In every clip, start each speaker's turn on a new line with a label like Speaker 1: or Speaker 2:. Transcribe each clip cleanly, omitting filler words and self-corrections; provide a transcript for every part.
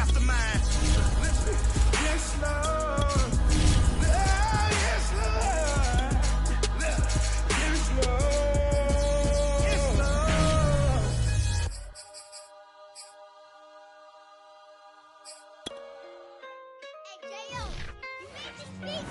Speaker 1: mastermind. Yes, Lord. Yes, Lord. Yes, Lord. Yes, Lord.
Speaker 2: Hey, J.O., you made me speak.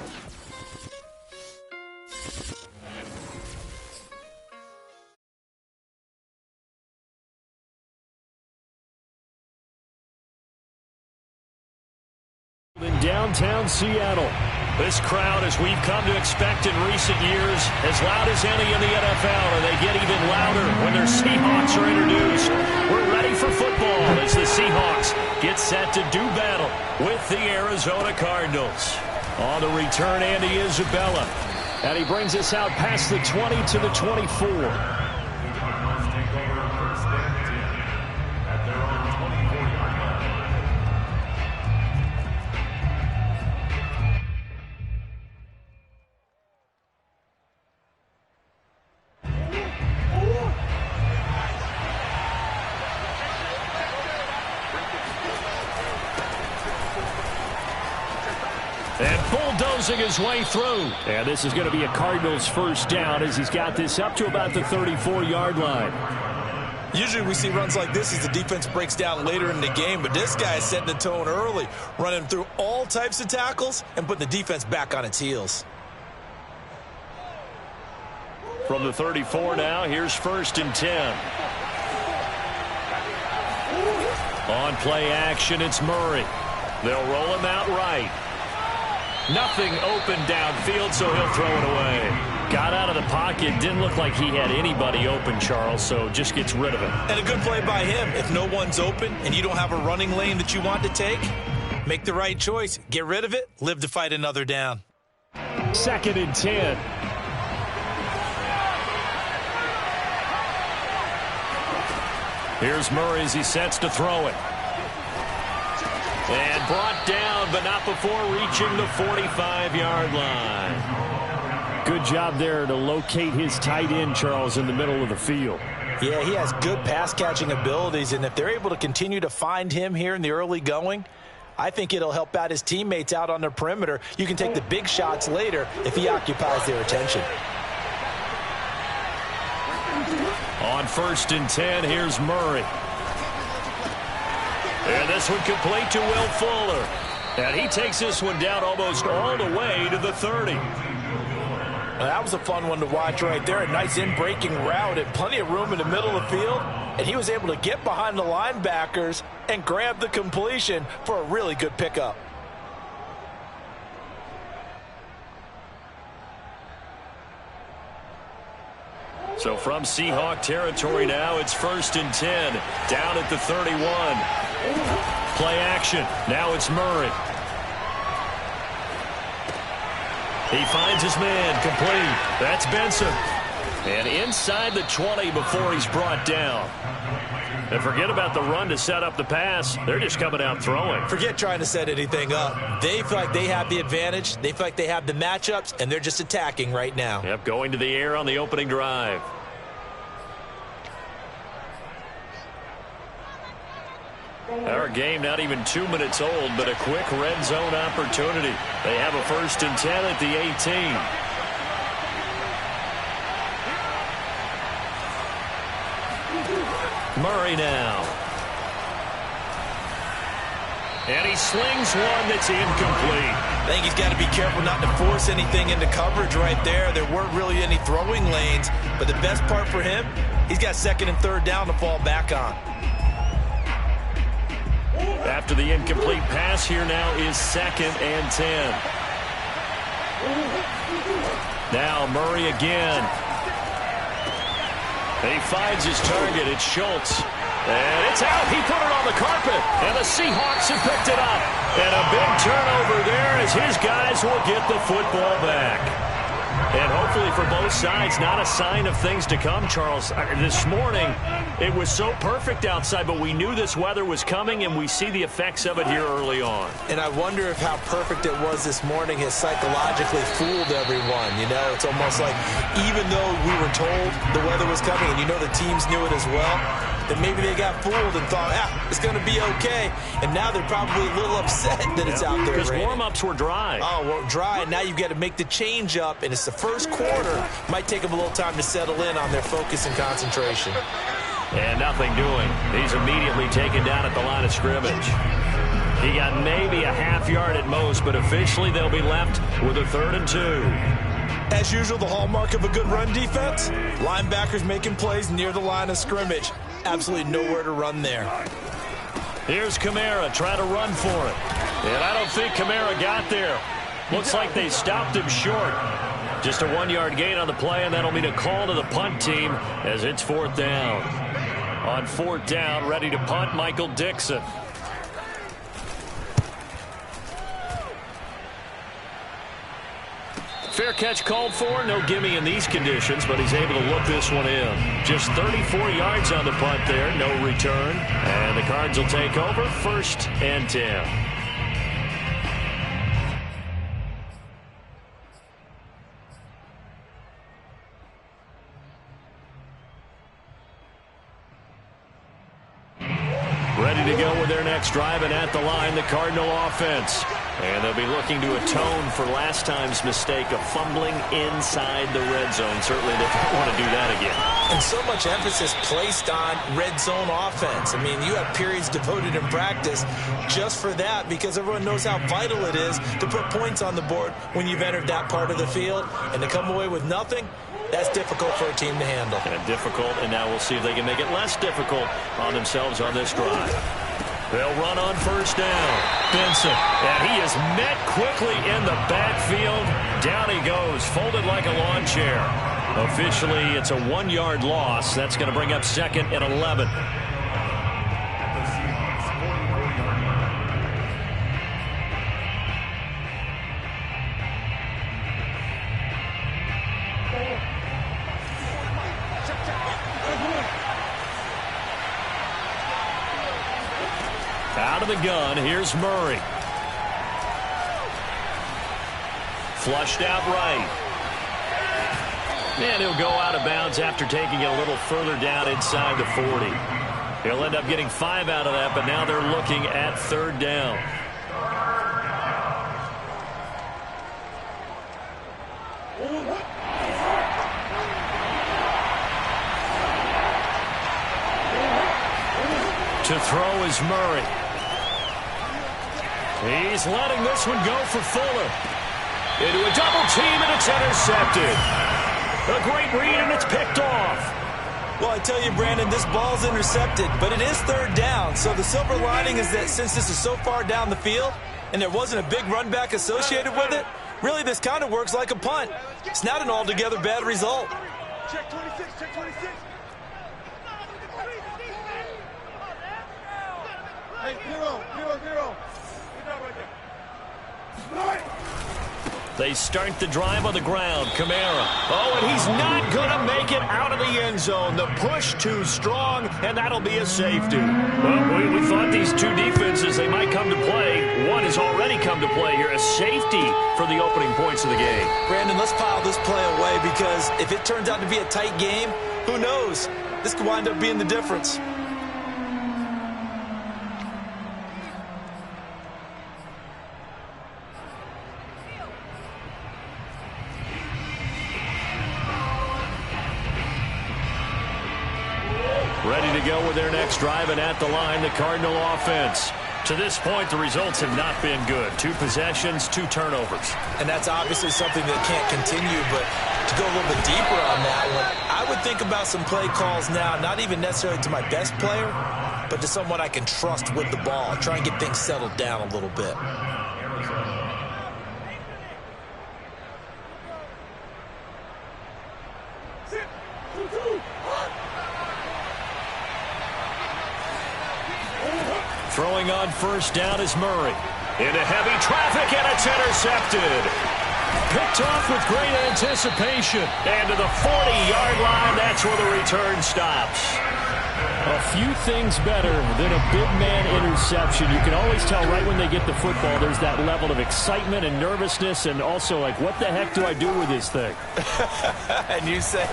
Speaker 3: In downtown Seattle. This crowd, as we've come to expect in recent years, as loud as any in the NFL, and they get even louder when their Seahawks are introduced. We're ready for football as the Seahawks get set to do battle with the Arizona Cardinals. On the return, Andy Isabella. And he brings us out past the 20 to the 24. And bulldozing his way through. And this is going to be a Cardinals first down as he's got this up to about the 34-yard line.
Speaker 4: Usually we see runs like this as the defense breaks down later in the game, but this guy is setting the tone early, running through all types of tackles and putting the defense back on its heels.
Speaker 3: From the 34 now, here's 1st and 10. On play action, it's Murray. They'll roll him out right. Nothing open downfield, so he'll throw it away. Got out of the pocket. Didn't look like he had anybody open, Charles, so just gets rid of it.
Speaker 4: And a good play by him. If no one's open and you don't have a running lane that you want to take, make the right choice. Get rid of it. Live to fight another down.
Speaker 3: 2nd and 10. Here's Murray as he sets to throw it. And brought down, but not before reaching the 45-yard line. Good job there to locate his tight end, Charles, in the middle of the field.
Speaker 4: Yeah, he has good pass-catching abilities, and if they're able to continue to find him here in the early going, I think it'll help out his teammates out on the perimeter. You can take the big shots later if he occupies their attention.
Speaker 3: On 1st and 10, here's Murray. And this one complete to Will Fuller. And he takes this one down almost all the way to the 30.
Speaker 4: That was a fun one to watch right there. A nice in-breaking route and plenty of room in the middle of the field. And he was able to get behind the linebackers and grab the completion for a really good pickup.
Speaker 3: So from Seahawk territory now, it's 1st and 10. Down at the 31. Play action. Now it's Murray. He finds his man complete. That's Benson. And inside the 20 before he's brought down. And forget about the run to set up the pass. They're just coming out throwing.
Speaker 4: Forget trying to set anything up. They feel like they have the advantage. They feel like they have the matchups, and they're just attacking right now.
Speaker 3: Yep, going to the air on the opening drive. Our game not even 2 minutes old, but a quick red zone opportunity. They have a 1st and 10 at the 18. Murray now. And he slings one that's incomplete.
Speaker 4: I think he's got to be careful not to force anything into coverage right there. There weren't really any throwing lanes, but the best part for him, he's got 2nd and 3rd down to fall back on.
Speaker 3: After the incomplete pass, here now is 2nd and 10. Now Murray again. He finds his target. It's Schultz. And it's out. He put it on the carpet. And the Seahawks have picked it up. And a big turnover there as his guys will get the football back. And hopefully for both sides, not a sign of things to come, Charles. This morning, it was so perfect outside, but we knew this weather was coming, and we see the effects of it here early on.
Speaker 4: And I wonder if how perfect it was this morning has psychologically fooled everyone. You know, it's almost like even though we were told the weather was coming, and you know the teams knew it as well, that maybe they got fooled and thought, it's going to be okay. And now they're probably a little upset that it's out there.
Speaker 3: Because warm-ups were dry.
Speaker 4: Oh, well, dry. And now you've got to make the change up, and it's the first quarter. Might take them a little time to settle in on their focus and concentration.
Speaker 3: And nothing doing. He's immediately taken down at the line of scrimmage. He got maybe a half yard at most, but officially they'll be left with a 3rd and 2.
Speaker 4: As usual, the hallmark of a good run defense, linebackers making plays near the line of scrimmage. Absolutely nowhere to run there.
Speaker 3: Here's Kamara trying to run for it. And I don't think Kamara got there. Looks like they stopped him short. Just a 1-yard gain on the play, and that'll mean a call to the punt team as it's 4th down. On 4th down, ready to punt, Michael Dixon. Fair catch called for. No gimme in these conditions, but he's able to look this one in. Just 34 yards on the punt there. No return. And the Cards will take over. 1st and 10. Ready to go with their next drive, and at the line, the Cardinal offense. And they'll be looking to atone for last time's mistake of fumbling inside the red zone. Certainly they don't want to do that again.
Speaker 4: And so much emphasis placed on red zone offense. I mean, you have periods devoted in practice just for that because everyone knows how vital it is to put points on the board when you've entered that part of the field. And to come away with nothing, that's difficult for a team to handle.
Speaker 3: And difficult, and now we'll see if they can make it less difficult on themselves on this drive. They'll run on 1st down. Benson, and he is met quickly in the backfield. Down he goes, folded like a lawn chair. Officially, it's a 1-yard loss. That's going to bring up 2nd and 11. Out of the gun, here's Murray. Flushed out right. And he'll go out of bounds after taking it a little further down inside the 40. He'll end up getting 5 out of that, but now they're looking at 3rd down. To throw is Murray. He's letting this one go for Fuller. Into a double team, and it's intercepted. A great read, and it's picked off.
Speaker 4: Well, I tell you, Brandon, this ball's intercepted, but it is 3rd down. So the silver lining is that since this is so far down the field and there wasn't a big run back associated with it, really this kind of works like a punt. It's not an altogether bad result.
Speaker 1: Check 26, check 26. Hey, zero.
Speaker 3: They start the drive on the ground. Kamara. Oh, and he's not going to make it out of the end zone. The push too strong, and that'll be a safety. Well, we thought these two defenses, they might come to play. One has already come to play here. A safety for the opening points of the game.
Speaker 4: Brandon, let's file this play away because if it turns out to be a tight game, who knows? This could wind up being the difference.
Speaker 3: Ready to go with their next drive, and at the line, the Cardinal offense. To this point, the results have not been good. 2 possessions, 2 turnovers.
Speaker 4: And that's obviously something that can't continue, but to go a little bit deeper on that one, I would think about some play calls now, not even necessarily to my best player, but to someone I can trust with the ball. Try and get things settled down a little bit.
Speaker 3: Throwing on first down is Murray. Into heavy traffic, and it's intercepted. Picked off with great anticipation. And to the 40-yard line, that's where the return stops. A few things better than a big man interception. You can always tell right when they get the football, there's that level of excitement and nervousness, and also like, what the heck do I do with this thing?
Speaker 4: And you say,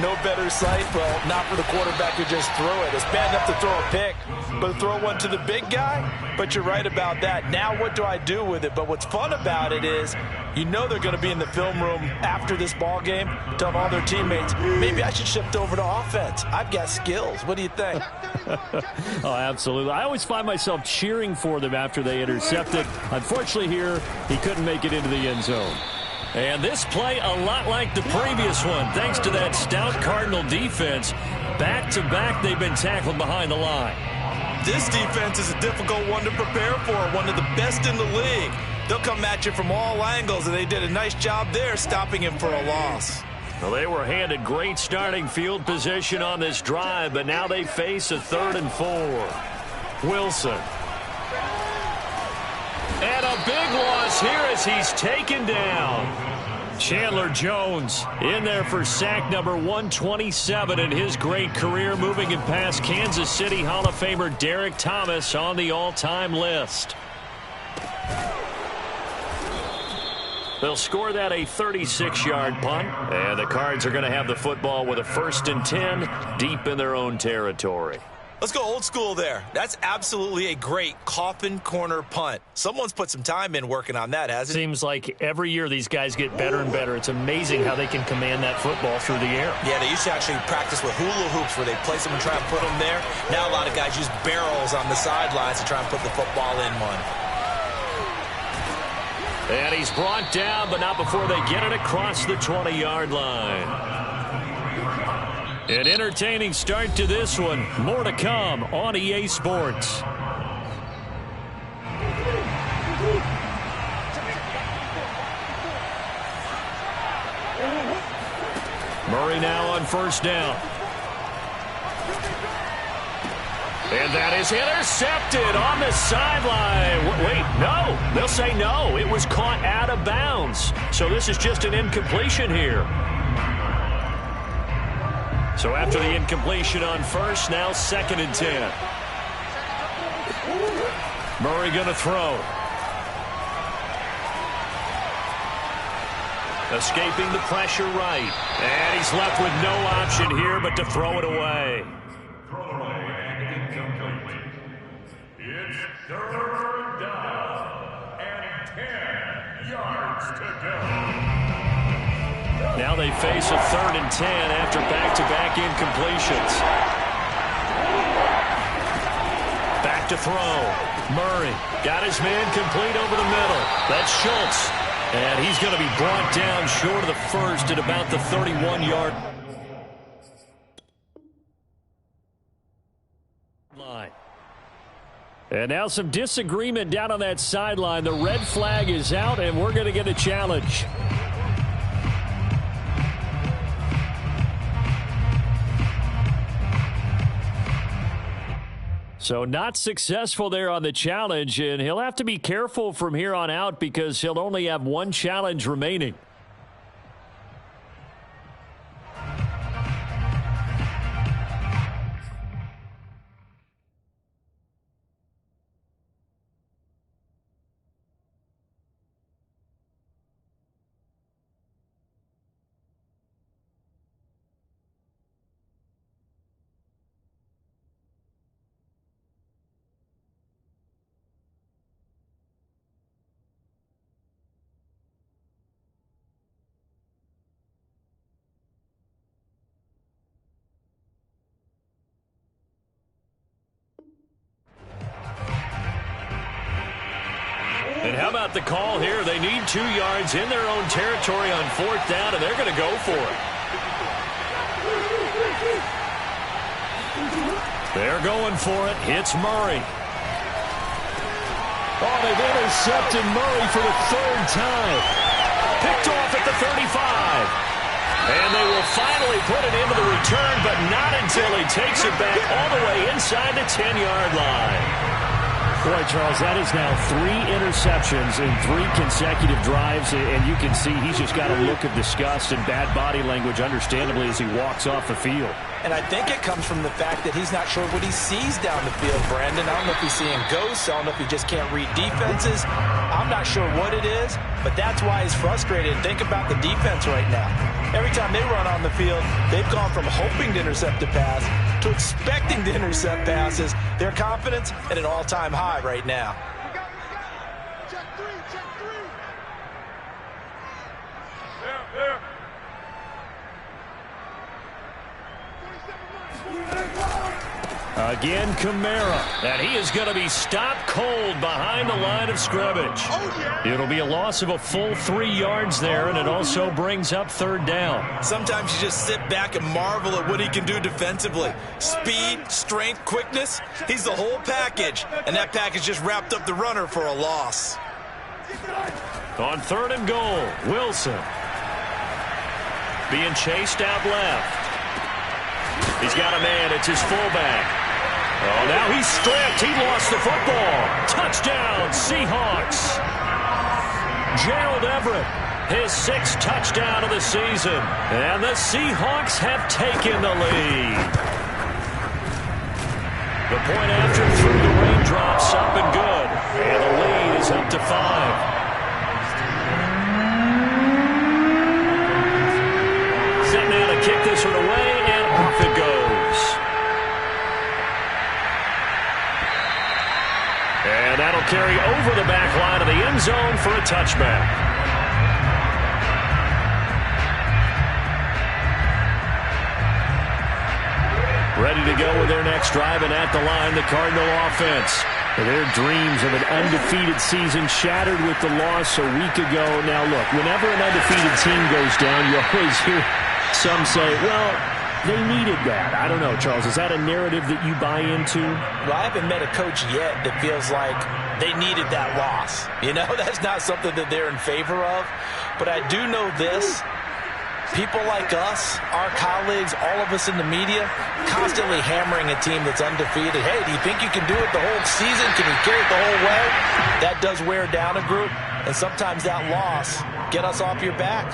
Speaker 4: no better sight? Well, not for the quarterback who just threw it. It's bad enough to throw a pick, but to throw one to the big guy? But you're right about that. Now what do I do with it? But what's fun about it is, you know they're going to be in the film room after this ball game, telling all their teammates, maybe I should shift over to offense. I've got skills. What do you think?
Speaker 3: Oh, absolutely. I always find myself cheering for them after they intercept it. Unfortunately here, he couldn't make it into the end zone. And this play a lot like the previous one, thanks to that stout Cardinal defense. Back-to-back, they've been tackled behind the line.
Speaker 4: This defense is a difficult one to prepare for, one of the best in the league. They'll come at you from all angles, and they did a nice job there stopping him for a loss.
Speaker 3: Well, they were handed great starting field position on this drive, but now they face a 3rd and 4. Wilson. And a big loss here as he's taken down. Chandler Jones in there for sack number 127 in his great career, moving it past Kansas City Hall of Famer Derek Thomas on the all-time list. They'll score that a 36-yard punt, and the Cards are going to have the football with a 1st and 10 deep in their own territory.
Speaker 4: Let's go old school there. That's absolutely a great coffin corner punt. Someone's put some time in working on that, hasn't it?
Speaker 3: Seems like every year these guys get better and better. It's amazing how they can command that football through the air.
Speaker 4: Yeah, they used to actually practice with hula hoops where they place them and try and put them there. Now a lot of guys use barrels on the sidelines to try and put the football in one.
Speaker 3: And he's brought down, but not before they get it across the 20-yard line. An entertaining start to this one. More to come on EA Sports. Murray now on 1st down. And that is intercepted on the sideline. Wait, no. They'll say no. It was caught out of bounds. So this is just an incompletion here. So after the incompletion on 1st, now 2nd and 10. Murray going to throw. Escaping the pressure right. And he's left with no option here but to throw it away.
Speaker 5: It's 3rd down and 10 yards to go.
Speaker 3: Now they face a 3rd and 10 after back-to-back incompletions. Back to throw. Murray got his man complete over the middle. That's Schultz. And he's going to be brought down short of the 1st at about the 31-yard line. And now some disagreement down on that sideline. The red flag is out, and we're going to get a challenge. So not successful there on the challenge, and he'll have to be careful from here on out because he'll only have one challenge remaining. And how about the call here? They need 2 yards in their own territory on 4th down, and they're going to go for it. They're going for it. It's Murray. Oh, they've intercepted Murray for the 3rd time. Picked off at the 35. And they will finally put it into the return, but not until he takes it back all the way inside the 10-yard line. Boy, Charles, that is now 3 interceptions in 3 consecutive drives, and you can see he's just got a look of disgust and bad body language, understandably, as he walks off the field.
Speaker 4: And I think it comes from the fact that he's not sure what he sees down the field, Brandon. I don't know if he's seeing ghosts. I don't know if he just can't read defenses. I'm not sure what it is, but that's why he's frustrated. Think about the defense right now. Every time they run on the field, they've gone from hoping to intercept a pass to expecting to intercept passes. Their confidence at an all-time high right now.
Speaker 1: Check 3, check 3.
Speaker 5: There.
Speaker 3: Again, Kamara, and he is going to be stopped cold behind the line of scrimmage. It'll be a loss of a full 3 yards there, and it also brings up 3rd down.
Speaker 4: Sometimes you just sit back and marvel at what he can do defensively. Speed, strength, quickness, he's the whole package, and that package just wrapped up the runner for a loss.
Speaker 3: On 3rd and goal, Wilson being chased out left. He's got a man. It's his fullback. Oh, now he's stripped. He lost the football. Touchdown, Seahawks. Gerald Everett, his 6th touchdown of the season. And the Seahawks have taken the lead. The point after through the raindrops, up and good. And the lead is up to 5. Set now to kick this one away, and off it goes. And that'll carry over the back line of the end zone for a touchback. Ready to go with their next drive, and at the line, the Cardinal offense. Their dreams of an undefeated season shattered with the loss a week ago. Now, look, whenever an undefeated team goes down, you always hear some say, well, they needed that. I don't know, Charles. Is that a narrative that you buy into?
Speaker 4: Well, I haven't met a coach yet that feels like they needed that loss. You know, that's not something that they're in favor of. But I do know this. People like us, our colleagues, all of us in the media, constantly hammering a team that's undefeated. Hey, do you think you can do it the whole season? Can you carry it the whole way? That does wear down a group. And sometimes that loss, get us off your back.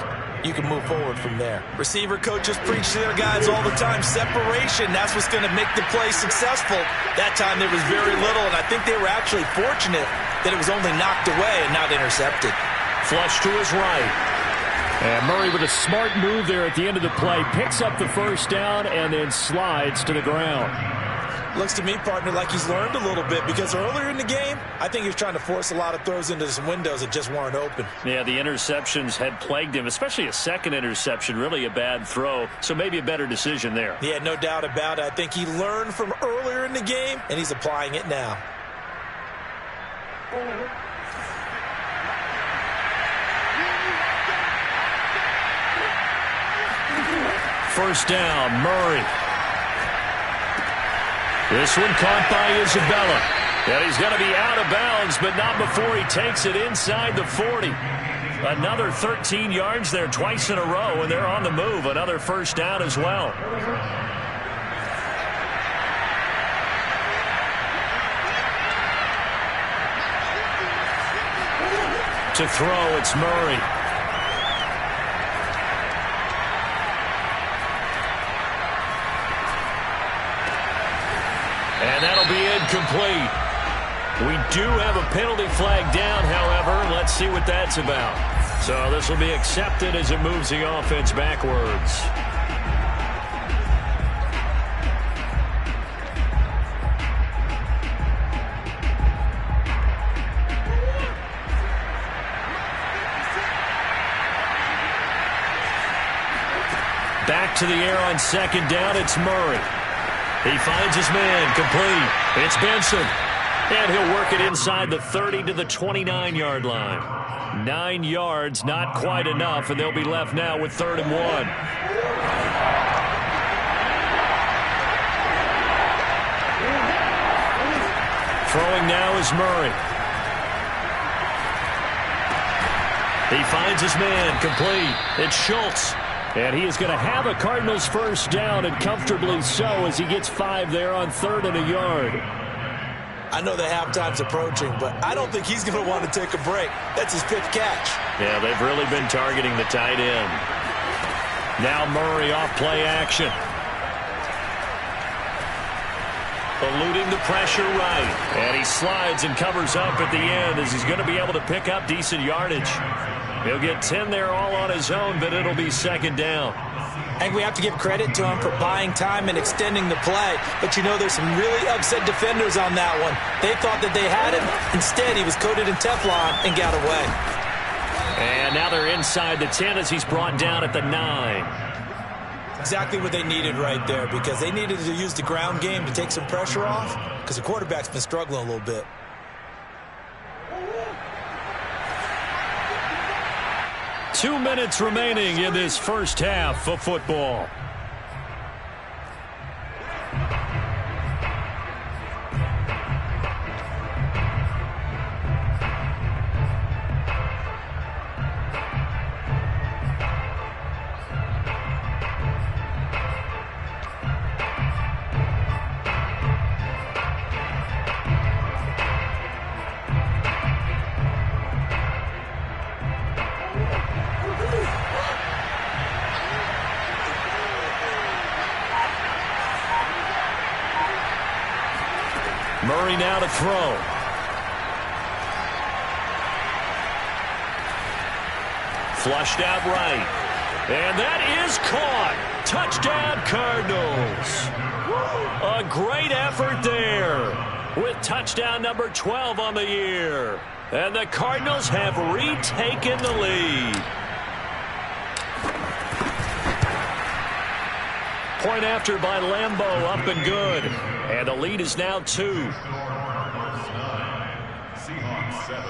Speaker 4: You can move forward from there. Receiver coaches preach to their guys all the time. Separation, that's what's going to make the play successful. That time there was very little, and I think they were actually fortunate that it was only knocked away and not intercepted.
Speaker 3: Flush to his right. And Murray with a smart move there at the end of the play. Picks up the 1st down and then slides to the ground.
Speaker 4: Looks to me, partner, like he's learned a little bit, because earlier in the game, I think he was trying to force a lot of throws into some windows that just weren't open.
Speaker 3: Yeah, the interceptions had plagued him, especially a 2nd interception, really a bad throw. So maybe a better decision there.
Speaker 4: Yeah, no doubt about it. I think he learned from earlier in the game, and he's applying it now.
Speaker 3: First down, Murray. This one caught by Isabella. And he's going to be out of bounds, but not before he takes it inside the 40. Another 13 yards there twice in a row, and they're on the move. Another 1st down as well. To throw, it's Murray. And that'll be incomplete. We do have a penalty flag down, however. Let's see what that's about. So this will be accepted as it moves the offense backwards. Back to the air on 2nd down, it's Murray. He finds his man, complete. It's Benson. And he'll work it inside the 30 to the 29-yard line. 9 yards, not quite enough, and they'll be left now with 3rd and 1. Throwing now is Murray. He finds his man, complete. It's Schultz. And he is going to have a Cardinals 1st down, and comfortably so, as he gets 5 there on 3rd and a yard.
Speaker 4: I know the halftime's approaching, but I don't think he's going to want to take a break. That's his fifth catch.
Speaker 3: Yeah, they've really been targeting the tight end. Now Murray off play action. Eluding the pressure right. And he slides and covers up at the end as he's going to be able to pick up decent yardage. He'll get 10 there all on his own, but it'll be second down.
Speaker 4: I think we have to give credit to him for buying time and extending the play. But you know, there's some really upset defenders on that one. They thought that they had him. Instead, he was coated in Teflon and got away.
Speaker 3: And now they're inside the 10 as he's brought down at the 9.
Speaker 4: Exactly what they needed right there, because they needed to use the ground game to take some pressure off, because the quarterback's been struggling a little bit.
Speaker 3: Two minutes remaining in this first half of football. Murray now to throw. Flushed out right. And that is caught. Touchdown, Cardinals. A great effort there with touchdown number 12 on the year. And the Cardinals have retaken the lead. Point after by Lambeau, up and good. And the lead is now 2.
Speaker 5: Seahawks 7.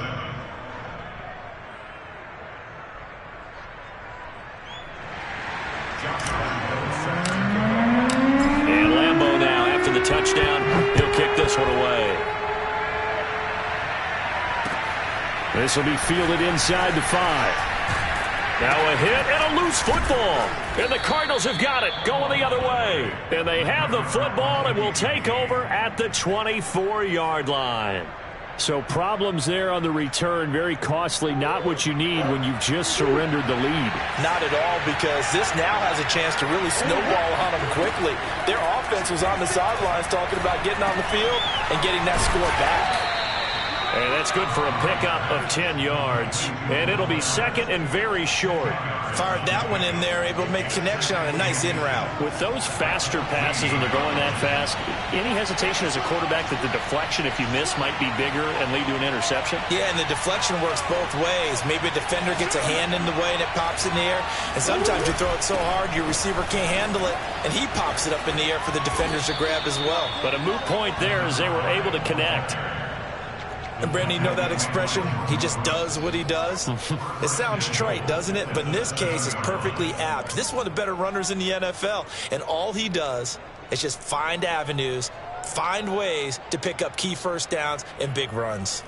Speaker 3: And Lambeau now, after the touchdown, he'll kick this one away. This will be fielded inside the 5. Now a hit and a loose football. And the Cardinals have got it, going the other way. And they have the football and will take over at the 24-yard line. So problems there on the return, very costly, not what you need when you've just surrendered the lead.
Speaker 4: Not at all, because this now has a chance to really snowball on them quickly. Their offense was on the sidelines talking about getting on the field and getting that score back.
Speaker 3: And that's good for a pickup of 10 yards. And it'll be second and very short.
Speaker 4: Fired that one in there, able to make connection on a nice in route.
Speaker 3: With those faster passes when they're going that fast, any hesitation as a quarterback that the deflection, if you miss, might be bigger and lead to an interception?
Speaker 4: Yeah, and the deflection works both ways. Maybe a defender gets a hand in the way and it pops in the air. And sometimes you throw it so hard your receiver can't handle it, and he pops it up in the air for the defenders to grab as well.
Speaker 3: But a moot point there as they were able to connect.
Speaker 4: And Brandon, you know that expression? He just does what he does. It sounds trite, doesn't it? But in this case, it's perfectly apt. This is one of the better runners in the NFL. And all he does is just find avenues, find ways to pick up key first downs and big runs.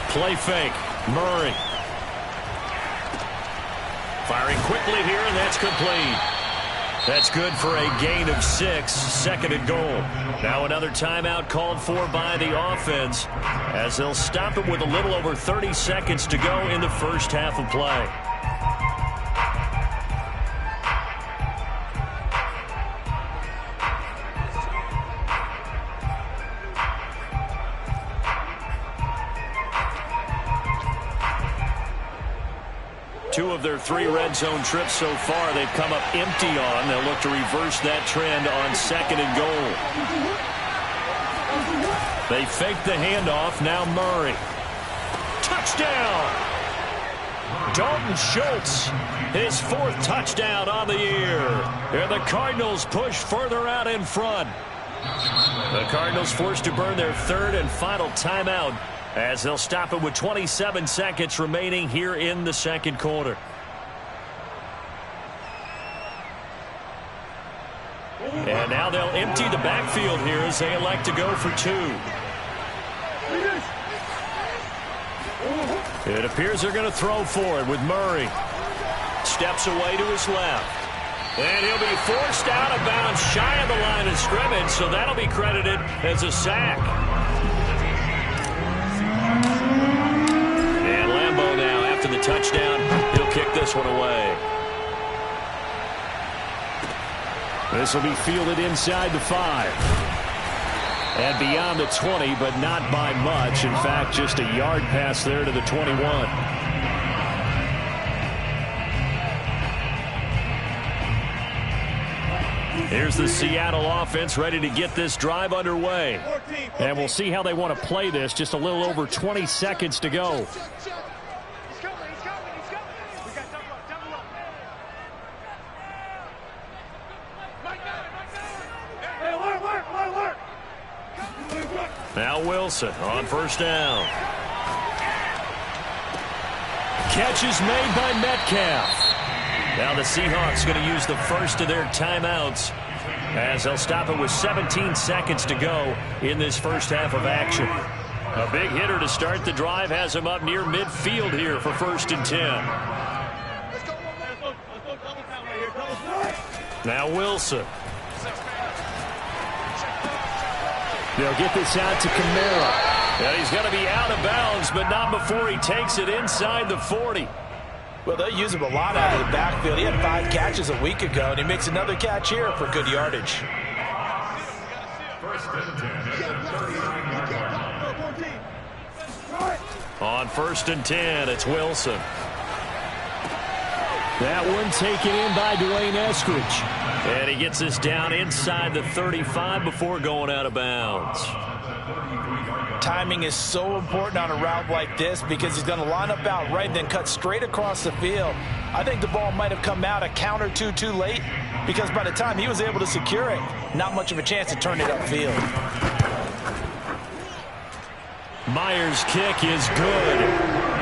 Speaker 3: Play fake. Murray. Firing quickly here, and that's complete. That's good for a gain of 6, second and goal. Now another timeout called for by the offense as they'll stop it with a little over 30 seconds to go in the first half of play. Two of their 3 red zone trips so far they've come up empty on. They'll look to reverse that trend on second and goal. They fake the handoff. Now Murray. Touchdown! Dalton Schultz, his 4th touchdown on the year. And the Cardinals push further out in front. The Cardinals forced to burn their 3rd and final timeout as they'll stop it with 27 seconds remaining here in the second quarter. And now they'll empty the backfield here as they elect to go for 2. It appears they're going to throw for it with Murray. Steps away to his left. And he'll be forced out of bounds shy of the line of scrimmage, so that'll be credited as a sack. And Lambeau now, after the touchdown, he'll kick this one away. This will be fielded inside the 5. And beyond the 20, but not by much. In fact, just a yard pass there to the 21. Here's the Seattle offense ready to get this drive underway. And we'll see how they want to play this. Just a little over 20 seconds to go. Now Wilson on first down. Catch is made by Metcalf. Now the Seahawks going to use the first of their timeouts as they'll stop it with 17 seconds to go in this first half of action. A big hitter to start the drive has him up near midfield here for 1st and 10. Now Wilson. They'll get this out to Kamara. And he's going to be out of bounds, but not before he takes it inside the 40.
Speaker 4: Well, they'll use him a lot out of the backfield. He had 5 catches a week ago, and he makes another catch here for good yardage.
Speaker 3: On 1st and 10, it's Wilson. That one taken in by Dwayne Eskridge. And he gets this down inside the 35 before going out of bounds.
Speaker 4: Timing is so important on a route like this because he's going to line up out right and then cut straight across the field. I think the ball might have come out a count or two too late because by the time he was able to secure it, not much of a chance to turn it upfield.
Speaker 3: Myers' kick is good.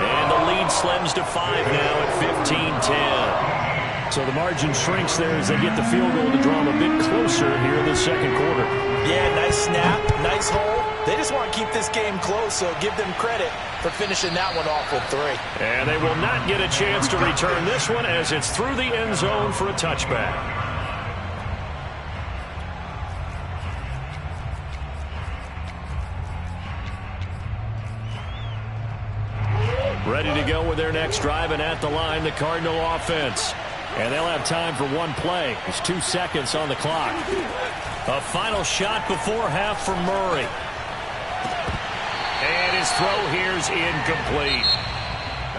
Speaker 3: And the lead slims to 5 now at 15-10. So the margin shrinks there as they get the field goal to draw them a bit closer here in the second quarter.
Speaker 4: Yeah, nice snap, nice hole. They just want to keep this game close, so give them credit for finishing that one off with 3.
Speaker 3: And they will not get a chance to return this one as it's through the end zone for a touchback. Ready to go with their next drive, and at the line, the Cardinal offense. And they'll have time for one play. There's 2 seconds on the clock. A final shot before half from Murray. And his throw here is incomplete.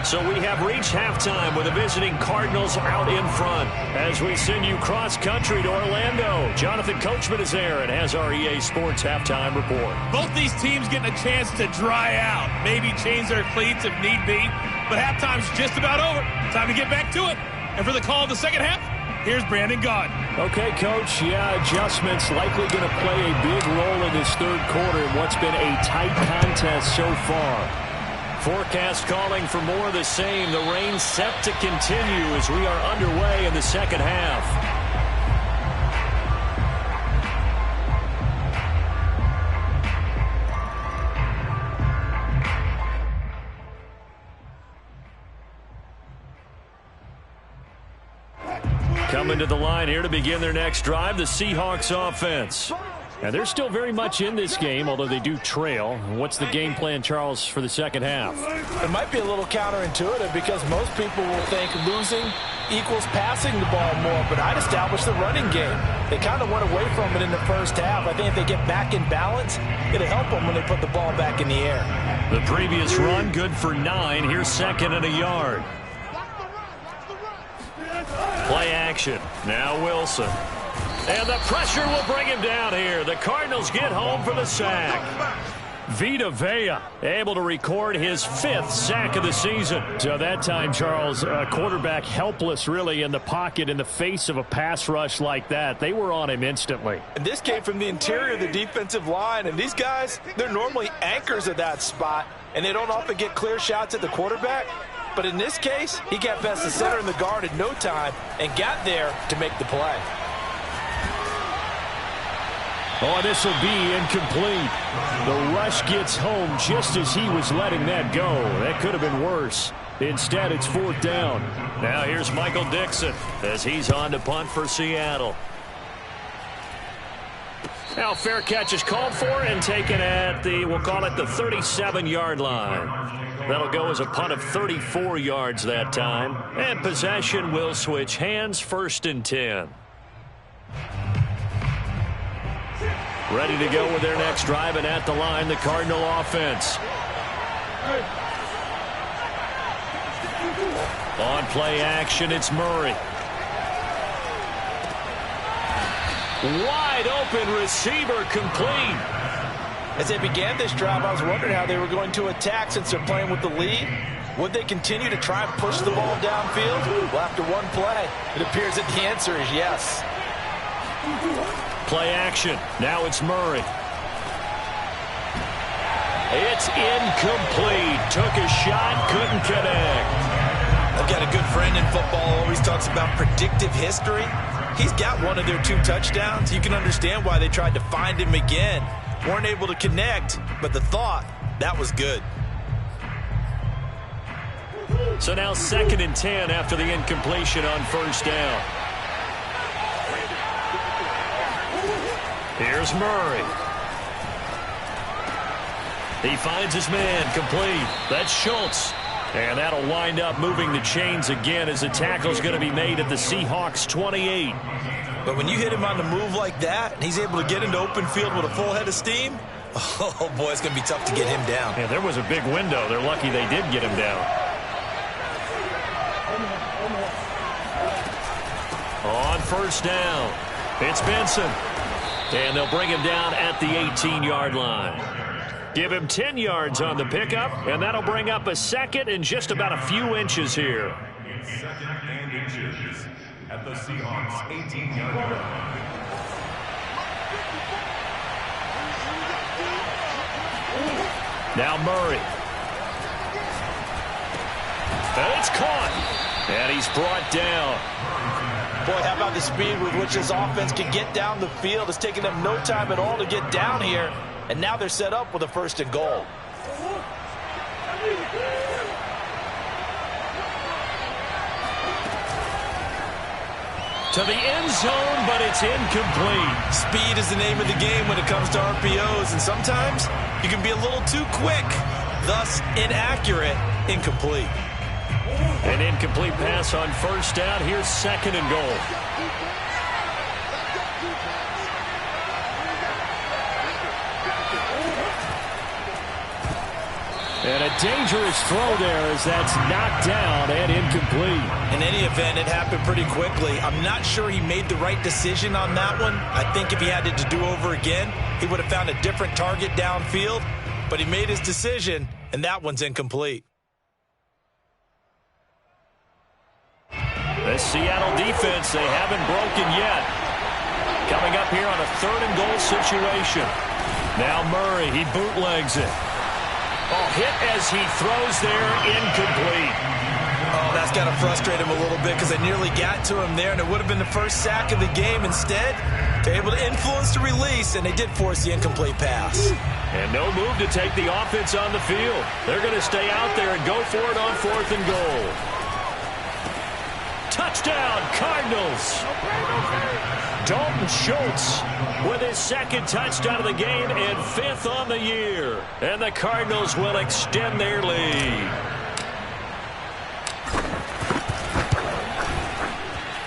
Speaker 3: So we have reached halftime with the visiting Cardinals out in front. As we send you cross-country to Orlando, Jonathan Coachman is there and has our EA Sports halftime report.
Speaker 6: Both these teams getting a chance to dry out, maybe change their cleats if need be. But halftime's just about over. Time to get back to it. And for the call of the second half, here's Brandon Gaudin.
Speaker 3: Okay, Coach. Yeah, adjustments likely going to play a big role in this third quarter in what's been a tight contest so far. Forecast calling for more of the same. The rain set to continue as we are underway in the second half. Coming to the line here to begin their next drive, the Seahawks offense. And they're still very much in this game, although they do trail. What's the game plan, Charles, for the second half?
Speaker 4: It might be a little counterintuitive because most people will think losing equals passing the ball more, but I'd establish the running game. They kind of went away from it in the first half. I think if they get back in balance, it'll help them when they put the ball back in the air.
Speaker 3: The previous run, good for 9. Here's 2nd and a yard. Play action. Now Wilson. And the pressure will bring him down here. The Cardinals get home for the sack. Vita Vea able to record his 5th sack of the season. So that time, Charles, quarterback helpless really in the pocket in the face of a pass rush like that. They were on him instantly.
Speaker 4: And this came from the interior of the defensive line. And these guys, they're normally anchors of that spot. And they don't often get clear shots at the quarterback. But in this case, he got past the center and the guard in no time and got there to make the play.
Speaker 3: Oh, this will be incomplete. The rush gets home just as he was letting that go. That could have been worse. Instead, it's 4th down. Now here's Michael Dixon as he's on to punt for Seattle. Now fair catch is called for and taken at the, we'll call it the 37-yard line. That'll go as a punt of 34 yards that time. And possession will switch hands, 1st and 10. Ready to go with their next drive, and at the line, the Cardinal offense. On play action, it's Murray. Wide open receiver, complete.
Speaker 4: As they began this drive, I was wondering how they were going to attack since they're playing with the lead. Would they continue to try and push the ball downfield? Well, after one play, it appears that the answer is yes.
Speaker 3: Play action. Now it's Murray. It's incomplete. Took a shot, couldn't connect.
Speaker 4: I've got a good friend in football, always talks about predictive history. He's got one of their 2 touchdowns. You can understand why they tried to find him again. Weren't able to connect, but the thought, that was good.
Speaker 3: So now 2nd and 10 after the incompletion on 1st down. Here's Murray. He finds his man, complete. That's Schultz. And that'll wind up moving the chains again as the tackle's going to be made at the Seahawks 28.
Speaker 4: But when you hit him on the move like that, and he's able to get into open field with a full head of steam, oh boy, it's going to be tough to get him down.
Speaker 3: Yeah, there was a big window. They're lucky they did get him down. On 1st down, it's Benson. And they'll bring him down at the 18-yard line. Give him 10 yards on the pickup, and that'll bring up a 2nd and just about a few inches here.
Speaker 5: 2nd and inches at the Seahawks 18-yard line.
Speaker 3: Now Murray. And it's caught. And he's brought down.
Speaker 4: Boy, how about the speed with which this offense can get down the field? It's taken them no time at all to get down here. And now they're set up with a 1st and goal.
Speaker 3: To the end zone, but it's incomplete.
Speaker 4: Speed is the name of the game when it comes to RPOs. And sometimes you can be a little too quick. Thus, inaccurate, incomplete.
Speaker 3: An incomplete pass on 1st down. Here's 2nd and goal. And a dangerous throw there as that's knocked down and incomplete.
Speaker 4: In any event, it happened pretty quickly. I'm not sure he made the right decision on that one. I think if he had it to do over again, he would have found a different target downfield. But he made his decision, and that one's incomplete.
Speaker 3: The Seattle defense, they haven't broken yet. Coming up here on a 3rd and goal situation. Now Murray, he bootlegs it. Oh, hit as he throws there, incomplete.
Speaker 4: Oh, that's got to frustrate him a little bit because they nearly got to him there, and it would have been the first sack of the game. Instead, they're able to influence the release, and they did force the incomplete pass.
Speaker 3: And no move to take the offense on the field. They're going to stay out there and go for it on 4th and goal. Touchdown, Cardinals. Dalton Schultz with his 2nd touchdown of the game and 5th on the year. And the Cardinals will extend their lead.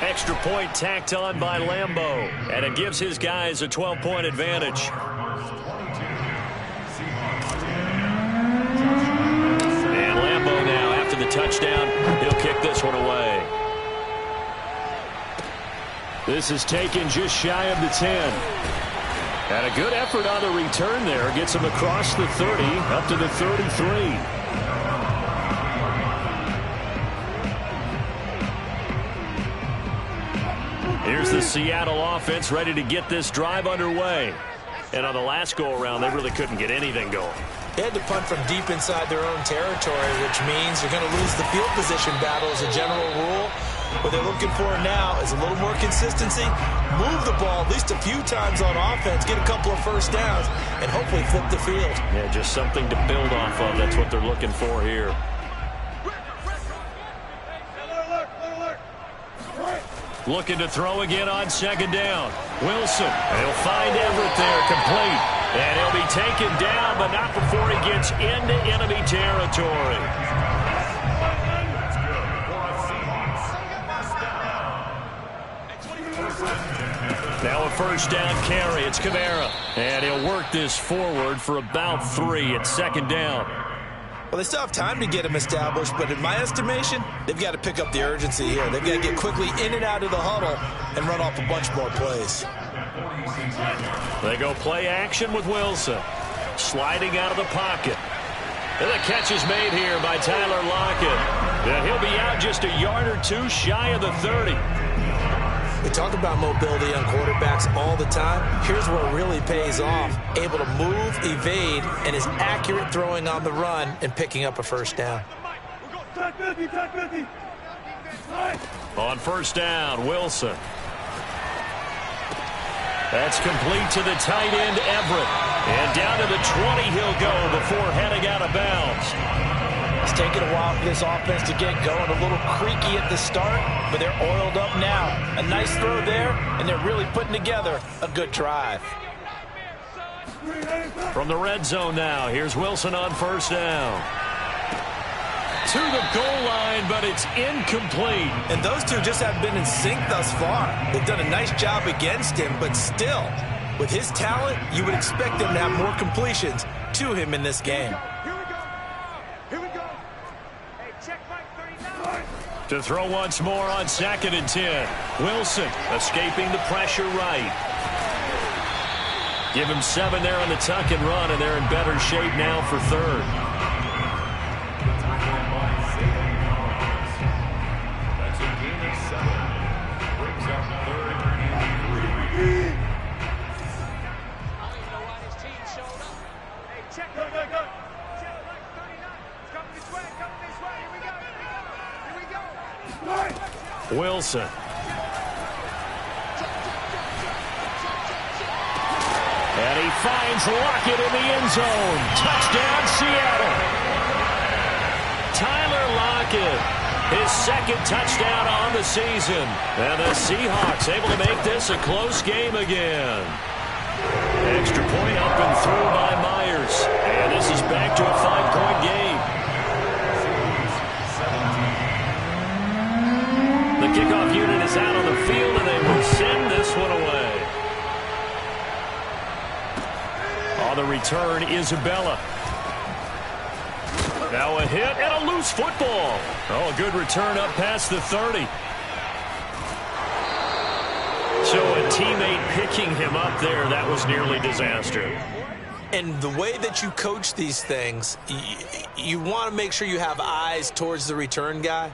Speaker 3: Extra point tacked on by Lambeau. And it gives his guys a 12-point advantage. And Lambeau now, after the touchdown, he'll kick this one away. This is taken just shy of the 10. And a good effort on the return there. Gets him across the 30, up to the 33. Here's the Seattle offense ready to get this drive underway. And on the last go-around, they really couldn't get anything going.
Speaker 4: They had to punt from deep inside their own territory, which means they're going to lose the field position battle as a general rule. What they're looking for now is a little more consistency, move the ball at least a few times on offense, get a couple of first downs, and hopefully flip the field.
Speaker 3: Yeah, just something to build off of. That's what they're looking for here. Looking to throw again on second down. Wilson, he'll find Everett there, complete. And he'll be taken down, but not before he gets into enemy territory. Now a first down carry. It's Kamara. And he'll work this forward for about 3 at second down.
Speaker 4: Well, they still have time to get him established, but in my estimation, they've got to pick up the urgency here. They've got to get quickly in and out of the huddle and run off a bunch more plays.
Speaker 3: They go play action with Wilson. Sliding out of the pocket. And the catch is made here by Tyler Lockett. And he'll be out just a yard or two shy of the 30.
Speaker 4: We talk about mobility on quarterbacks all the time. Here's where it really pays off. Able to move, evade, and is accurate throwing on the run and picking up a first down.
Speaker 3: On first down, Wilson. That's complete to the tight end, Everett. And down to the 20 he'll go before heading out of bounds.
Speaker 4: It's taken a while for this offense to get going. A little creaky at the start, but they're oiled up now. A nice throw there, and they're really putting together a good drive.
Speaker 3: From the red zone now, here's Wilson on first down. To the goal line, but it's incomplete.
Speaker 4: And those two just haven't been in sync thus far. They've done a nice job against him, but still, with his talent, you would expect them to have more completions to him in this game.
Speaker 3: To throw once more on 2nd and 10. Wilson escaping the pressure right. Give him 7 there on the tuck and run, and they're in better shape now for 3rd.
Speaker 5: That's a gain of 7. Brings up 3rd and 3.
Speaker 3: Wilson. And he finds Lockett in the end zone. Touchdown, Seattle. Tyler Lockett, his 2nd touchdown on the season. And the Seahawks able to make this a close game again. Extra point up and through by Myers. And this is back to a 5-point game. The kickoff unit is out on the field, and they will send this one away. On the return, Isabella. Now a hit and a loose football. Oh, a good return up past the 30. So a teammate picking him up there, that was nearly disaster.
Speaker 4: And the way that you coach these things, you want to make sure you have eyes towards the return guy,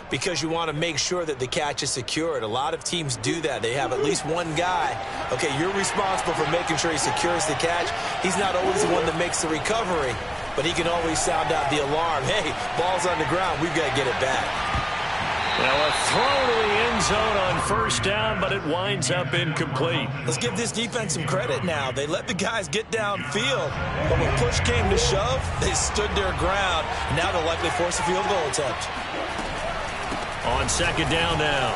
Speaker 4: because you want to make sure that the catch is secured. A lot of teams do that. They have at least one guy. Okay, you're responsible for making sure he secures the catch. He's not always the one that makes the recovery, but he can always sound out the alarm. Hey, ball's on the ground. We've got to get it back.
Speaker 3: Now a throw to the end zone on first down, but it winds up incomplete.
Speaker 4: Let's give this defense some credit now. They let the guys get downfield, but when push came to shove, they stood their ground. Now they'll likely force a field goal attempt.
Speaker 3: On 2nd down now,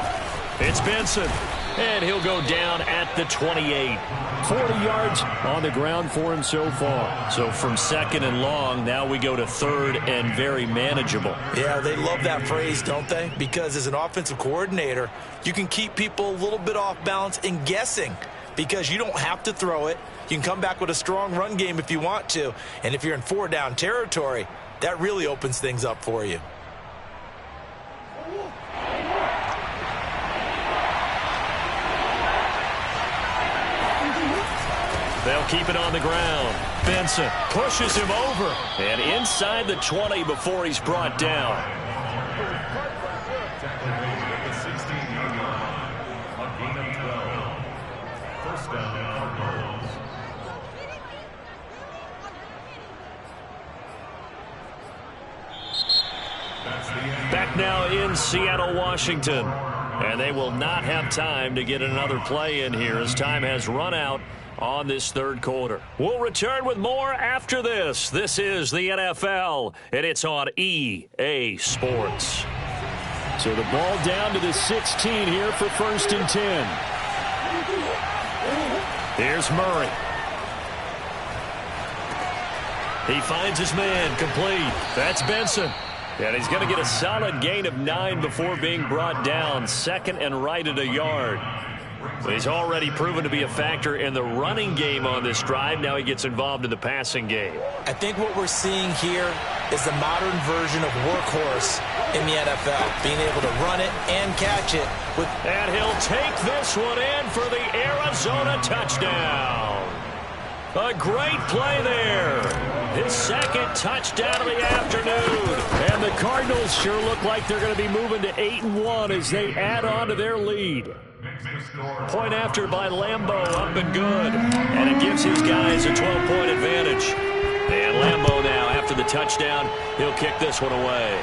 Speaker 3: it's Benson, and he'll go down at the 28. 40 yards on the ground for him so far. So from 2nd and long, now we go to 3rd and very manageable.
Speaker 4: Yeah, they love that phrase, don't they? Because as an offensive coordinator, you can keep people a little bit off balance and guessing, because you don't have to throw it. You can come back with a strong run game if you want to. And if you're in 4-down territory, that really opens things up for you.
Speaker 3: They'll keep it on the ground. Benson pushes him over. And inside the 20 before he's brought down.
Speaker 5: Tackle made at the 16-yard line. A gain of 12. First down, Cardinals.
Speaker 3: Back now in Seattle, Washington. And they will not have time to get another play in here as time has run out on this third quarter. We'll return with more after this. This is the NFL, and it's on EA Sports.
Speaker 7: So the ball down to the 16 here for 1st and 10.
Speaker 3: Here's Murray. He finds his man, complete. That's Benson. And he's going to get a solid gain of 9 before being brought down. 2nd and right at a yard. He's already proven to be a factor in the running game on this drive. Now he gets involved in the passing game.
Speaker 4: I think what we're seeing here is the modern version of workhorse in the NFL, being able to run it and catch it.
Speaker 3: And he'll take this one in for the Arizona touchdown. A great play there. His 2nd touchdown of the afternoon.
Speaker 7: And the Cardinals sure look like they're going to be moving to 8-1 as they add on to their lead.
Speaker 3: Point after by Lambeau, up and good. And it gives his guys a 12-point advantage. And Lambeau now, after the touchdown, he'll kick this one away.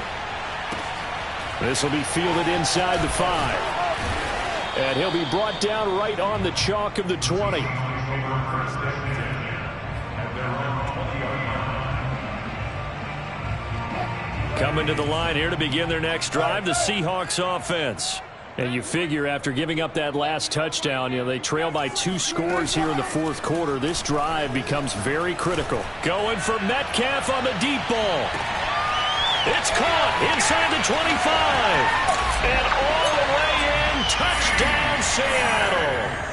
Speaker 7: This will be fielded inside the 5. And he'll be brought down right on the chalk of the 20.
Speaker 3: Coming to the line here to begin their next drive, the Seahawks offense.
Speaker 7: And you figure after giving up that last touchdown, they trail by 2 scores here in the 4th quarter. This drive becomes very critical.
Speaker 3: Going for Metcalf on the deep ball. It's caught inside the 25. And all the way in, touchdown Seattle.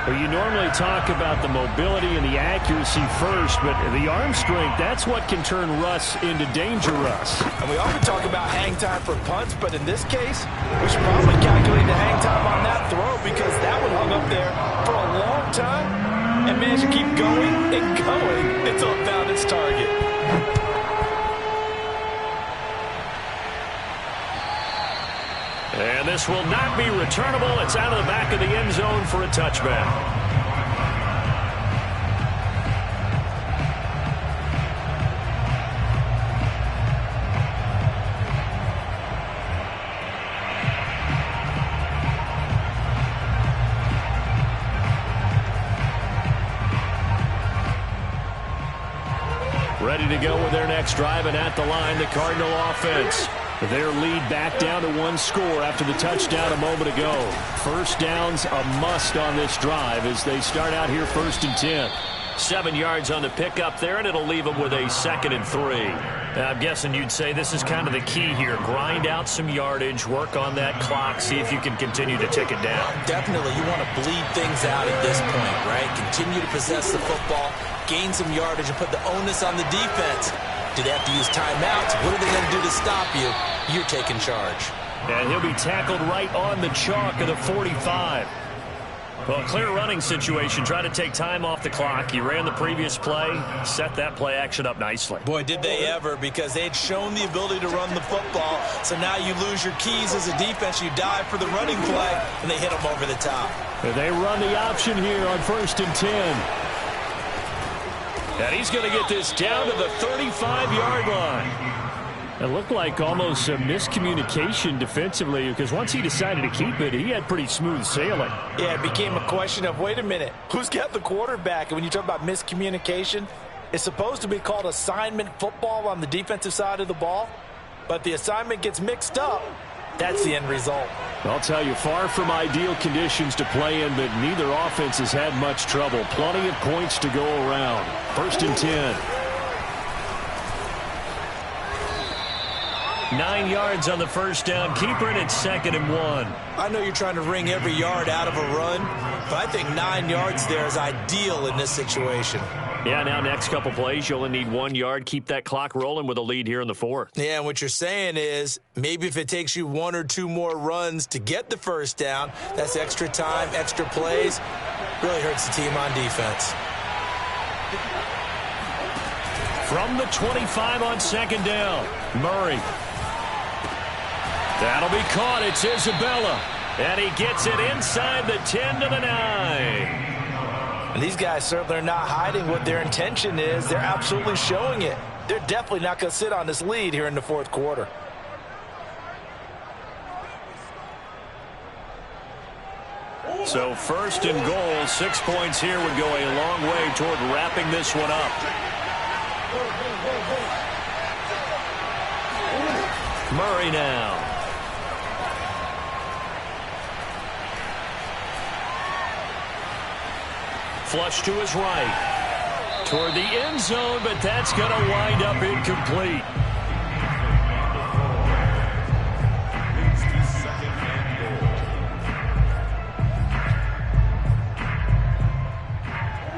Speaker 7: Well, you normally talk about the mobility and the accuracy first, but the arm strength, that's what can turn Russ into danger Russ.
Speaker 4: And we often talk about hang time for punts, but in this case, we should probably calculate the hang time on that throw because that one hung up there for a long time and managed to keep going and going until it found its target.
Speaker 3: And this will not be returnable. It's out of the back of the end zone for a touchback. Ready to go with their next drive, and at the line, the Cardinal offense.
Speaker 7: Their lead back down to 1 score after the touchdown a moment ago. First down's a must on this drive as they start out here 1st and 10.
Speaker 3: 7 yards on the pickup there, and it'll leave them with a 2nd and 3. Now, I'm guessing you'd say this is kind of the key here. Grind out some yardage, work on that clock, see if you can continue to tick it down.
Speaker 4: Definitely. You want to bleed things out at this point, right? Continue to possess the football, gain some yardage, and put the onus on the defense. Do they have to use timeouts? What are they going to do to stop you? You're taking charge.
Speaker 3: And he'll be tackled right on the chalk of the 45. Well, clear running situation. Try to take time off the clock. You ran the previous play, set that play action up nicely.
Speaker 4: Boy, did they ever, because they'd shown the ability to run the football. So now you lose your keys as a defense. You dive for the running play, and they hit them over the top.
Speaker 7: And they run the option here on 1st and 10.
Speaker 3: And he's going to get this down to the 35-yard line.
Speaker 7: It looked like almost a miscommunication defensively because once he decided to keep it, he had pretty smooth sailing.
Speaker 4: Yeah, it became a question of, wait a minute, who's got the quarterback? And when you talk about miscommunication, it's supposed to be called assignment football on the defensive side of the ball. But the assignment gets mixed up. That's the end result.
Speaker 7: I'll tell you, far from ideal conditions to play in, but neither offense has had much trouble. Plenty of points to go around. 1st and 10.
Speaker 3: 9 yards on the first down. Keeper it at 2nd and 1.
Speaker 4: I know you're trying to wring every yard out of a run, but I think 9 yards there is ideal in this situation.
Speaker 3: Yeah, now next couple plays, you only need 1 yard. Keep that clock rolling with a lead here in the 4th.
Speaker 4: Yeah, and what you're saying is maybe if it takes you 1 or 2 more runs to get the first down, that's extra time, extra plays. Really hurts the team on defense.
Speaker 3: From the 25 on 2nd down, Murray. That'll be caught. It's Isabella. And he gets it inside the 10 to the 9.
Speaker 4: And these guys certainly are not hiding what their intention is. They're absolutely showing it. They're definitely not going to sit on this lead here in the 4th quarter.
Speaker 3: So first and goal, 6 points here would go a long way toward wrapping this one up. Murray now. Flush to his right. Toward the end zone, but that's going to wind up incomplete.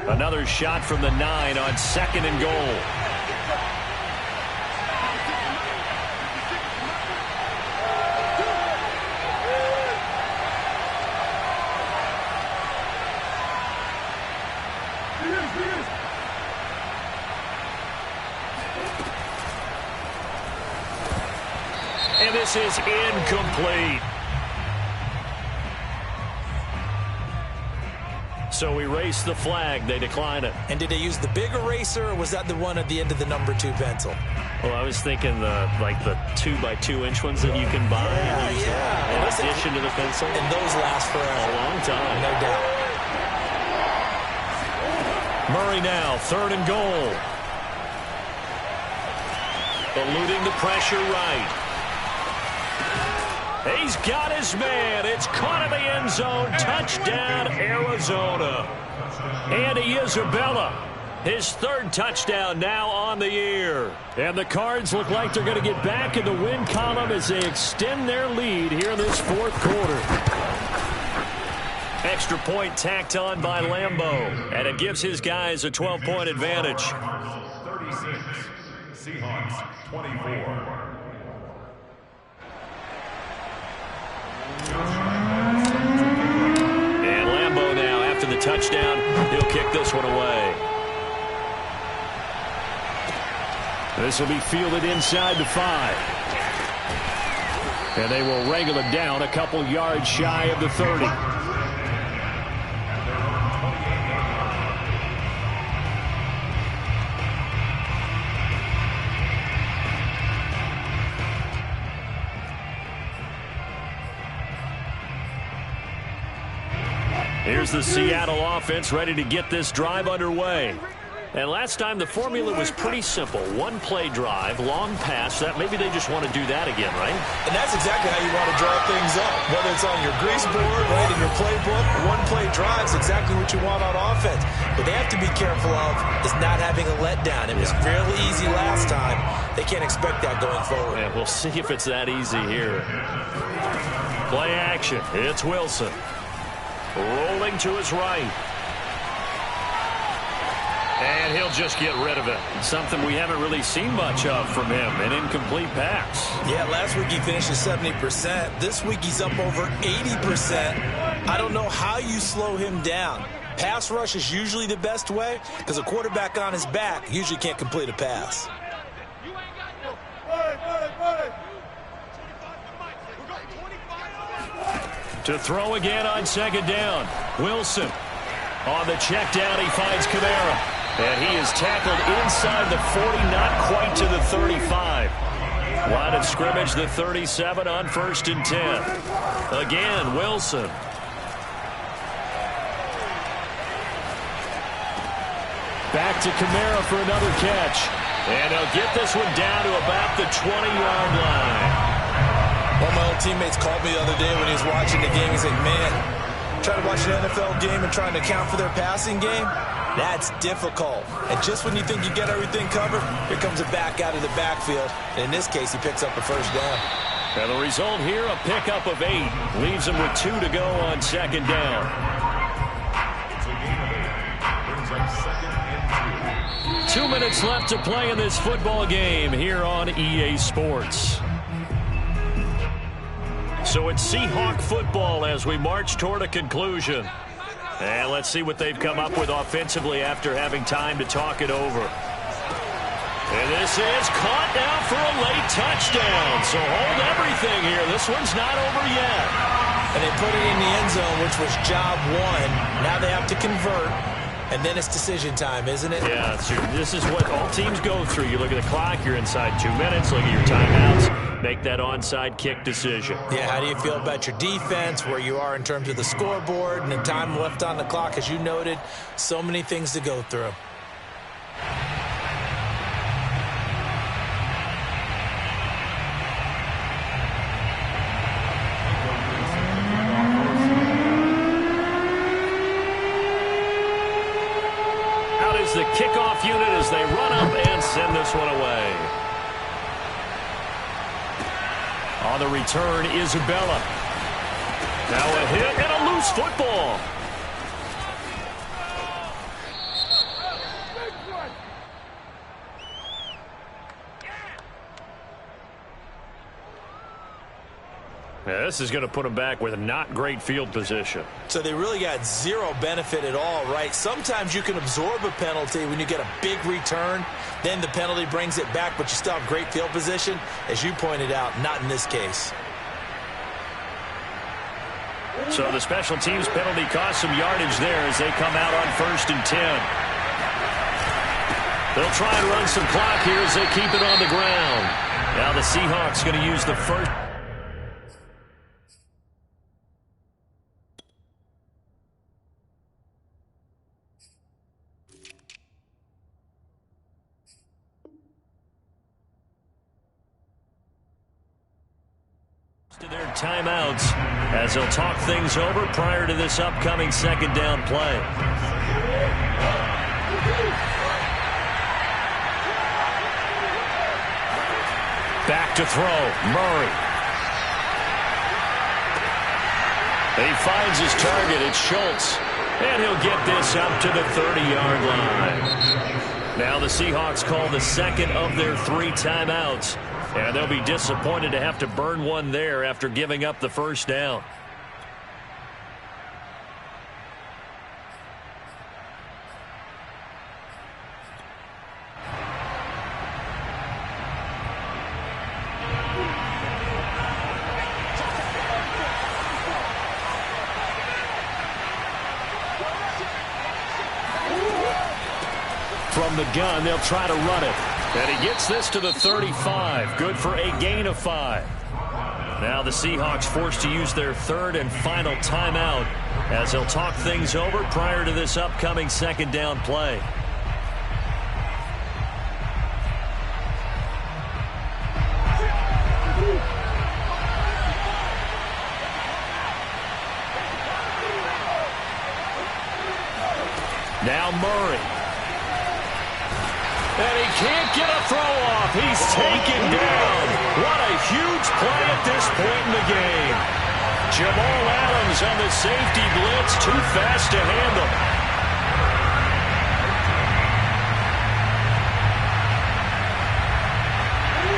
Speaker 3: Another shot from the 9 on 2nd and goal. And this is incomplete. So erase the flag. They decline it.
Speaker 4: And did they use the big eraser, or was that the one at the end of the number 2 pencil?
Speaker 7: Well, I was thinking the 2x2-inch ones that you can buy in addition to the pencil.
Speaker 4: And those last forever.
Speaker 7: A long time.
Speaker 4: No doubt.
Speaker 3: Murray now, 3rd and goal. Eluding the pressure right. He's got his man. It's caught in the end zone. Touchdown, Arizona. Andy Isabella, his 3rd touchdown now on the year. And the Cards look like they're going to get back in the win column as they extend their lead here in this 4th quarter. Extra point tacked on by Lambeau, and it gives his guys a 12-point advantage.
Speaker 5: 36, Seahawks 24.
Speaker 3: And Lambeau now, after the touchdown, he'll kick this one away. This will be fielded inside the 5. And they will wrangle it down a couple yards shy of the 30. Here's the Seattle offense ready to get this drive underway. And last time the formula was pretty simple. 1-play drive, long pass. That maybe they just want to do that again, right?
Speaker 4: And that's exactly how you want to draw things up. Whether it's on your grease board, right, in your playbook, 1-play drive is exactly what you want on offense. What they have to be careful of is not having a letdown. It was fairly easy last time. They can't expect that going forward.
Speaker 3: Yeah, we'll see if it's that easy here. Play action. It's Wilson. Rolling to his right. And he'll just get rid of it. Something we haven't really seen much of from him. An incomplete pass.
Speaker 4: Yeah, last week he finished at 70%. This week he's up over 80%. I don't know how you slow him down. Pass rush is usually the best way because a quarterback on his back usually can't complete a pass.
Speaker 3: To throw again on 2nd down. Wilson on the check down. He finds Kamara. And he is tackled inside the 40, not quite to the 35. Line of scrimmage, the 37 on 1st and 10. Again, Wilson. Back to Kamara for another catch. And he'll get this one down to about the 20-yard line.
Speaker 4: One of my old teammates called me the other day when he was watching the game. He's like, man, trying to watch an NFL game and trying to account for their passing game? That's difficult. And just when you think you get everything covered, here comes a back out of the backfield. And in this case, he picks up a 1st down.
Speaker 3: And the result here, a pickup of 8. Leaves him with 2 to go on 2nd down.
Speaker 5: It's a gain of 8. Brings up 2nd and 2.
Speaker 3: 2 minutes left to play in this football game here on EA Sports. So it's Seahawk football as we march toward a conclusion. And let's see what they've come up with offensively after having time to talk it over. And this is caught now for a late touchdown. So hold everything here. This one's not over yet.
Speaker 4: And they put it in the end zone, which was job 1. Now they have to convert. And then it's decision time, isn't it?
Speaker 3: Yeah, this is what all teams go through. You look at the clock, you're inside 2 minutes. Look at your timeouts. make that onside kick decision.
Speaker 4: Yeah, how do you feel about your defense, where you are in terms of the scoreboard, and the time left on the clock? As you noted, so many things to go through.
Speaker 3: The kickoff unit as they run up and send this one away. On the return, Isabella. Now a hit and a loose football. Yeah, this is going to put them back with a not great field position.
Speaker 4: So they really got zero benefit at all, right? Sometimes you can absorb a penalty when you get a big return. Then the penalty brings it back, but you still have great field position. As you pointed out, not in this case.
Speaker 3: So the special teams penalty cost some yardage there as they come out on 1st and 10. They'll try and run some clock here as they keep it on the ground. Now the Seahawks going to use the first. To their timeouts as they'll talk things over prior to this upcoming second down play. Back to throw, Murray. He finds his target, it's Schultz. And he'll get this up to the 30-yard line. Now the Seahawks call the second of their 3 timeouts. And they'll be disappointed to have to burn one there after giving up the first down. From the gun, they'll try to run it. And he gets this to the 35. Good for a gain of 5. Now the Seahawks forced to use their 3rd and final timeout as they'll talk things over prior to this upcoming second down play. Now Murray. And he can't get a throw off. He's taken down. What a huge play at this point in the game. Jamal Adams on the safety blitz. Too fast to handle.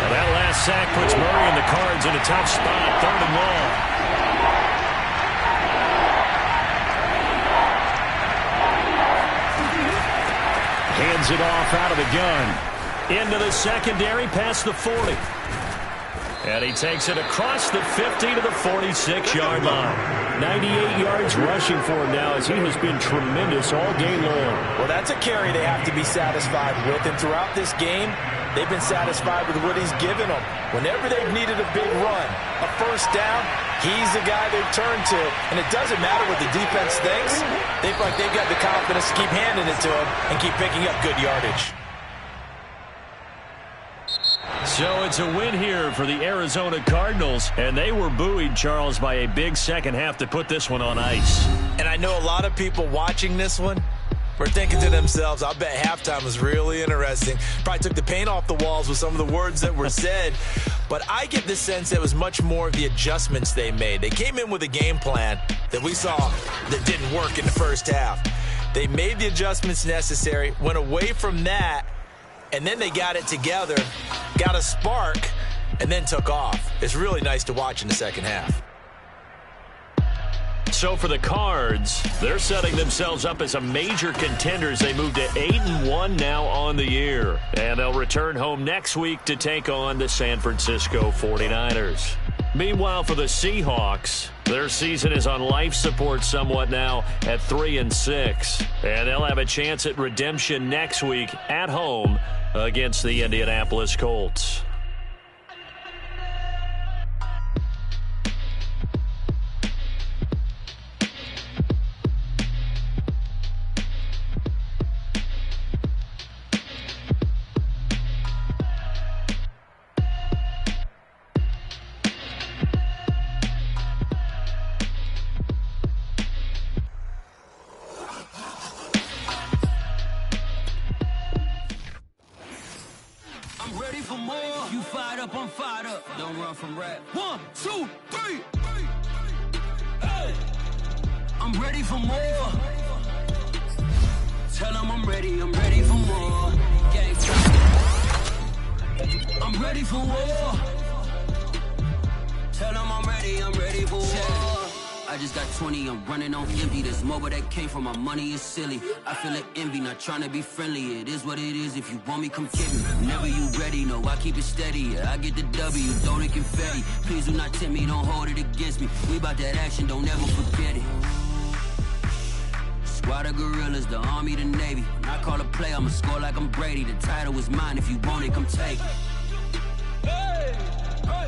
Speaker 3: Well, that last sack puts Murray and the Cards in a tough spot. 3rd and long. Hands it off out of the gun. Into the secondary past the 40. And he takes it across the 50 to the 46-yard line. 98 yards rushing for him now as he has been tremendous all game long.
Speaker 4: Well, that's a carry they have to be satisfied with. And throughout this game, they've been satisfied with what he's given them. Whenever they've needed a big run, a first down, he's the guy they've turned to. And it doesn't matter what the defense thinks. They feel like they've got the confidence to keep handing it to him and keep picking up good yardage.
Speaker 3: So it's a win here for the Arizona Cardinals. And they were buoyed, Charles, by a big second half to put this one on ice.
Speaker 4: And I know a lot of people watching this one were thinking to themselves, I bet halftime was really interesting. Probably took the paint off the walls with some of the words that were said. But I get the sense that it was much more of the adjustments they made. They came in with a game plan that we saw that didn't work in the first half. They made the adjustments necessary, went away from that, and then they got it together, got a spark, and then took off. It's really nice to watch in the second half.
Speaker 3: So for the Cards, they're setting themselves up as a major contender as they move to 8-1 now on the year. And they'll return home next week to take on the San Francisco 49ers. Meanwhile, for the Seahawks, their season is on life support somewhat now at 3-6. And they'll have a chance at redemption next week at home against the Indianapolis Colts.
Speaker 8: run from rap. 1, 2, 3. Hey. I'm ready for more. Tell them I'm ready for more. Gangsta. I'm ready for war. Tell them I'm ready for war. I just got 20, I'm running on empty. There's more where that came from, my money is silly. I feel like envy, not trying to be friendly. It is what it is, if you want me, come get me. Whenever you ready, no, I keep it steady. Yeah, I get the W, throw the confetti. Please do not tempt me, don't hold it against me. We about that action, don't ever forget it. Squad of gorillas, the army, the navy. When I call a play, I'ma score like I'm Brady. The title is mine, if you want it, come take it. Hey,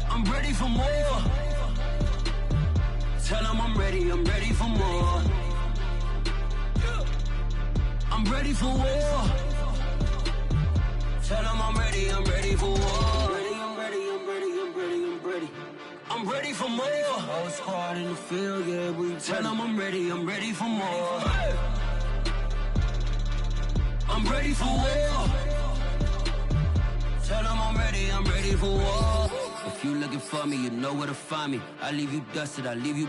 Speaker 8: I'm ready for more. Tell them I'm ready for more. I'm ready for war. Tell them I'm ready for war. I'm ready for more. Whole squad in the field, yeah, we tell them I'm ready for more. I'm ready for war. Tell them I'm ready for war. If you looking for me, you know where to find me. I leave you dusted, I leave you